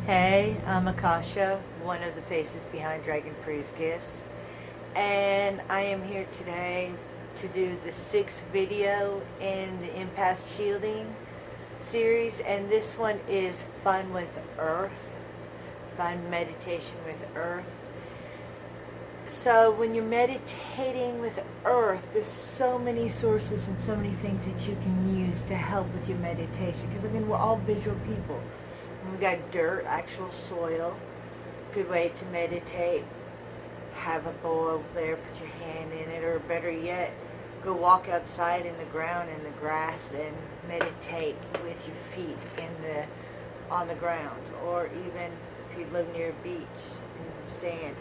Hey, I'm Akasha, one of the faces behind Dragon Priest Gifts, and I am here today to do the 6th video in the Empath Shielding series, and this one is Fun with Earth, Fun Meditation with Earth. So when you're meditating with Earth, there's so many sources and so many things that you can use to help with your meditation, because we're all visual people. And we got dirt, actual soil, good way to meditate. Have a bowl over there, put your hand in it, or better yet, go walk outside in the ground, in the grass, and meditate with your feet on the ground. Or even if you live near a beach and some sand.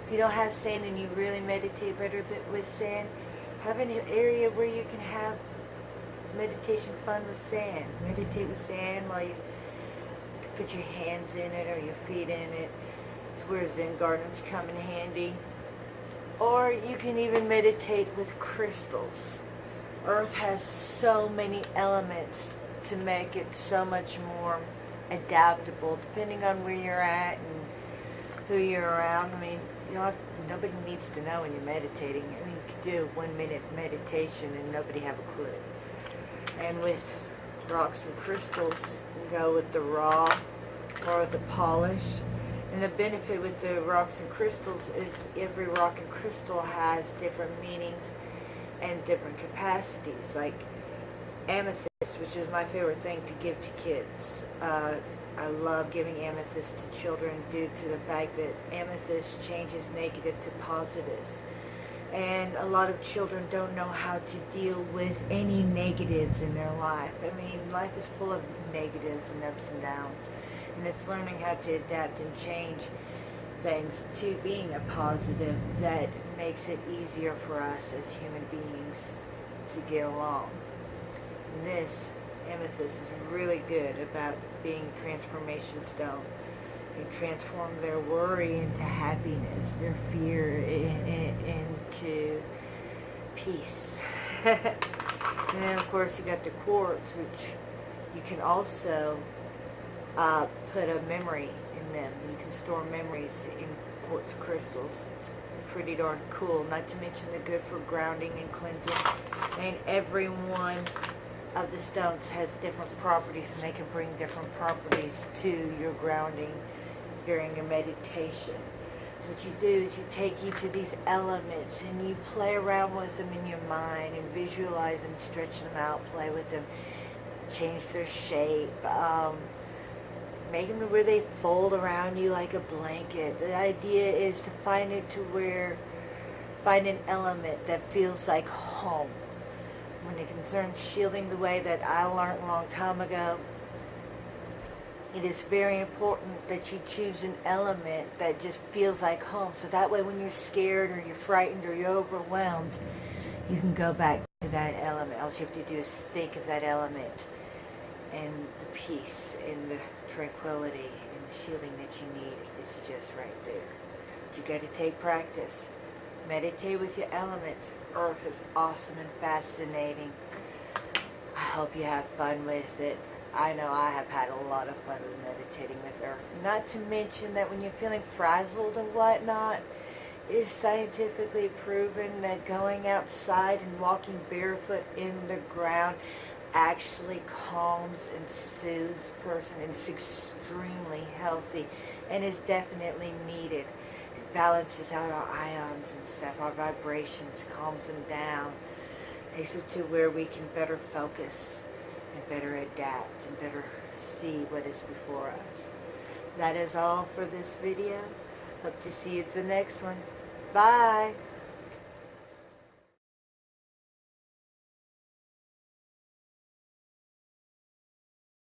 If you don't have sand and you really meditate better with sand, have an area where you can have meditation fun with sand. Meditate with sand while you put your hands in it or your feet in it. It's where Zen gardens come in handy. Or you can even meditate with crystals. Earth has so many elements to make it so much more adaptable, depending on where you're at and who you're around. Nobody needs to know when you're meditating. You could do 1 minute meditation and nobody have a clue. And with rocks and crystals, go with the raw or the polished. And the benefit with the rocks and crystals is every rock and crystal has different meanings and different capacities. Like amethyst, which is my favorite thing to give to kids. I love giving amethyst to children due to the fact that amethyst changes negative to positives. And a lot of children don't know how to deal with any negatives in their life. Life is full of negatives and ups and downs. And it's learning how to adapt and change things to being a positive that makes it easier for us as human beings to get along. And this amethyst is really good about being a transformation stone. You transform their worry into happiness, their fear into peace. And then of course you got the quartz, which you can also put a memory in them. You can store memories in quartz crystals. It's pretty darn cool. Not to mention they're good for grounding and cleansing. Every one of the stones has different properties, and they can bring different properties to your grounding during your meditation. So what you do is you take each of these elements and you play around with them in your mind and visualize them, stretch them out, play with them, change their shape, make them to where they fold around you like a blanket. The idea is to find an element that feels like home. When it concerns shielding the way that I learned a long time ago, it is very important that you choose an element that just feels like home. So that way when you're scared or you're frightened or you're overwhelmed, you can go back to that element. All you have to do is think of that element and the peace and the tranquility and the shielding that you need is just right there. But you got to take practice. Meditate with your elements. Earth is awesome and fascinating. I hope you have fun with it. I know I have had a lot of fun with meditating with Earth. Not to mention that when you're feeling frazzled and whatnot, it is scientifically proven that going outside and walking barefoot in the ground actually calms and soothes a person, and it's extremely healthy and is definitely needed. It balances out our ions and stuff, our vibrations, calms them down, makes it to where we can better focus and better adapt and better see what is before us. That is all for this video. Hope to see you at the next one. Bye!